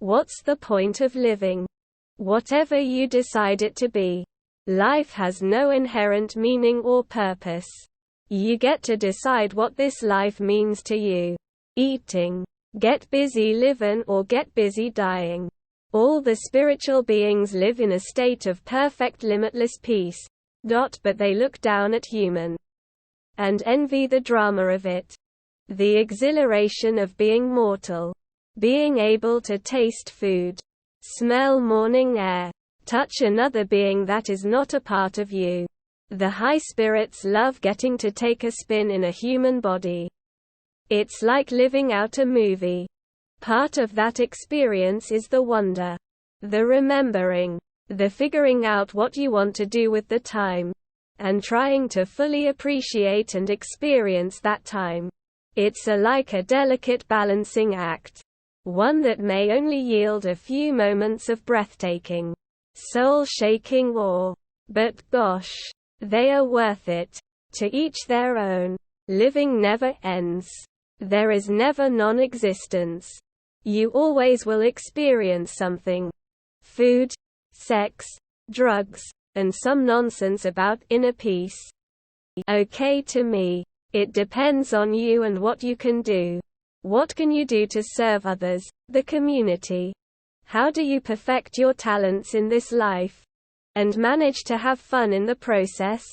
What's the point of living? Whatever you decide it to be. Life has no inherent meaning or purpose. You get to decide what this life means to you. Eating. Get busy living or get busy dying. All the spiritual beings live in a state of perfect limitless peace. But they look down at human and envy the drama of it. The exhilaration of being mortal. Being able to taste food, smell morning air, touch another being that is not a part of you. The high spirits love getting to take a spin in a human body. It's like living out a movie. Part of that experience is the wonder, the remembering, the figuring out what you want to do with the time, and trying to fully appreciate and experience that time. It's like a delicate balancing act. One that may only yield a few moments of breathtaking, soul-shaking awe. But gosh, they are worth it. To each their own. Living never ends. There is never non-existence. You always will experience something. Food, sex, drugs, and some nonsense about inner peace. Okay, to me, it depends on you and what you can do. What can you do to serve others, the community? How do you perfect your talents in this life? And manage to have fun in the process?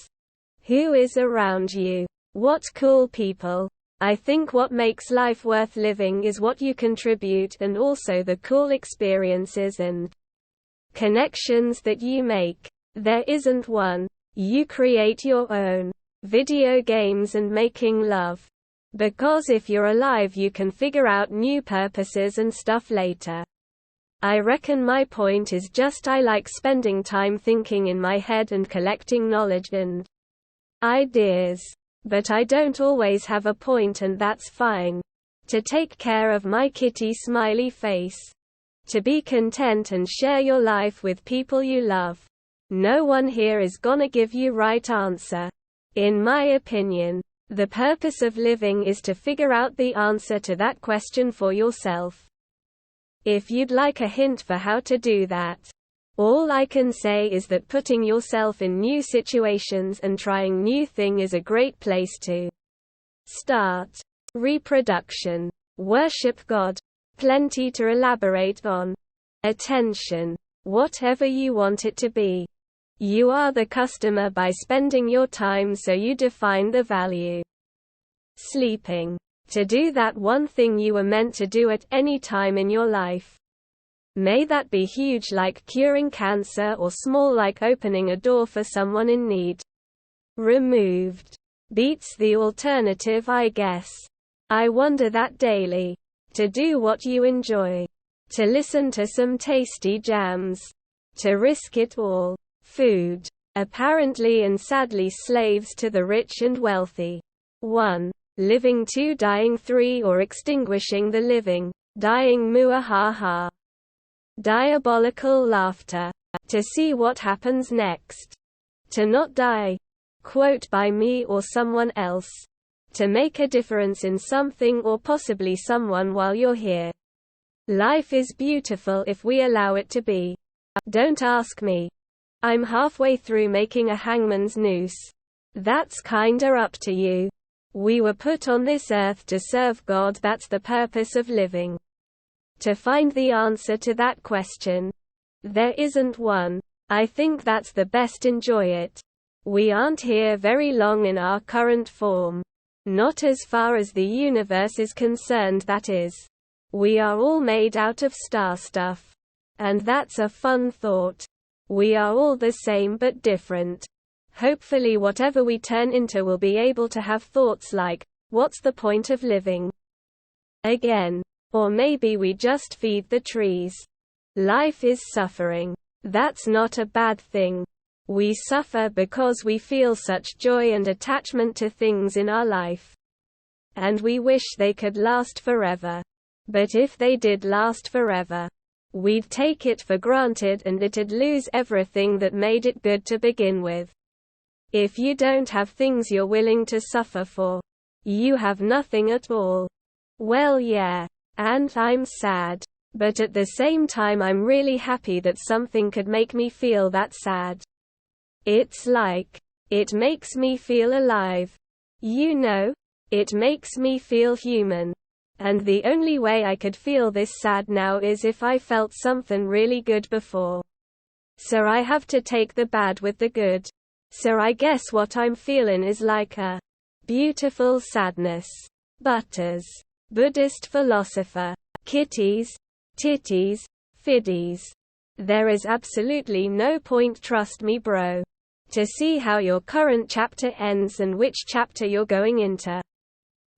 Who is around you? What cool people? I think what makes life worth living is what you contribute and also the cool experiences and connections that you make. There isn't one. You create your own. Video games and making love. Because if you're alive you can figure out new purposes and stuff later. I reckon my point is just I like spending time thinking in my head and collecting knowledge and ideas. But I don't always have a point and that's fine. To take care of my kitty smiley face. To be content and share your life with people you love. No one here is gonna give you right answer. In my opinion. The purpose of living is to figure out the answer to that question for yourself. If you'd like a hint for how to do that, all I can say is that putting yourself in new situations and trying new things is a great place to start. Reproduction. Worship God. Plenty to elaborate on. Attention. Whatever you want it to be. You are the customer by spending your time, so you define the value. Sleeping. To do that one thing you were meant to do at any time in your life. May that be huge like curing cancer or small like opening a door for someone in need. Removed. Beats the alternative, I guess. I wonder that daily. To do what you enjoy. To listen to some tasty jams. To risk it all. Food. Apparently and sadly slaves to the rich and wealthy. 1. Living 2. Dying 3. Or extinguishing the living. Dying muahaha. Diabolical laughter. To see what happens next. To not die. Quote by me or someone else. To make a difference in something or possibly someone while you're here. Life is beautiful if we allow it to be. Don't ask me. I'm halfway through making a hangman's noose. That's kinda up to you. We were put on this earth to serve God, that's the purpose of living. To find the answer to that question. There isn't one. I think that's the best. Enjoy it. We aren't here very long in our current form. Not as far as the universe is concerned, that is. We are all made out of star stuff. And that's a fun thought. We are all the same but different. Hopefully whatever we turn into will be able to have thoughts like, what's the point of living? Again. Or maybe we just feed the trees. Life is suffering. That's not a bad thing. We suffer because we feel such joy and attachment to things in our life. And we wish they could last forever. But if they did last forever, we'd take it for granted and it'd lose everything that made it good to begin with. If you don't have things you're willing to suffer for, you have nothing at all. Well, yeah. And I'm sad. But at the same time I'm really happy that something could make me feel that sad. It's like, it makes me feel alive. You know? It makes me feel human. And the only way I could feel this sad now is if I felt something really good before. So I have to take the bad with the good. So I guess what I'm feeling is like a beautiful sadness. Butters. Buddhist philosopher. Kitties. Titties. Fiddies. There is absolutely no point, trust me bro, to see how your current chapter ends and which chapter you're going into.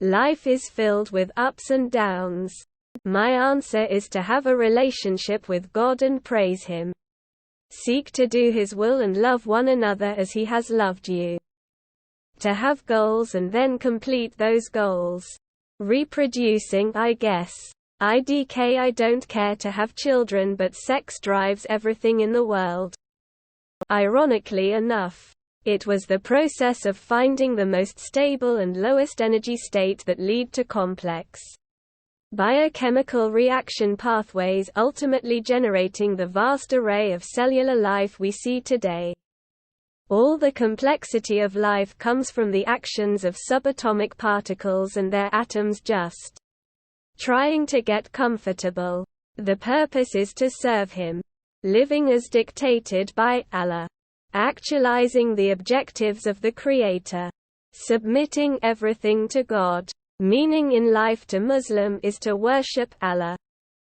Life is filled with ups and downs. My answer is to have a relationship with God and praise Him. Seek to do His will and love one another as He has loved you. To have goals and then complete those goals. Reproducing, I guess. IDK, I don't care to have children, but sex drives everything in the world. Ironically enough, it was the process of finding the most stable and lowest energy state that lead to complex biochemical reaction pathways, ultimately generating the vast array of cellular life we see today. All the complexity of life comes from the actions of subatomic particles and their atoms just trying to get comfortable. The purpose is to serve Him. Living as dictated by Allah. Actualizing the objectives of the Creator. Submitting everything to God. Meaning in life to Muslim is to worship Allah.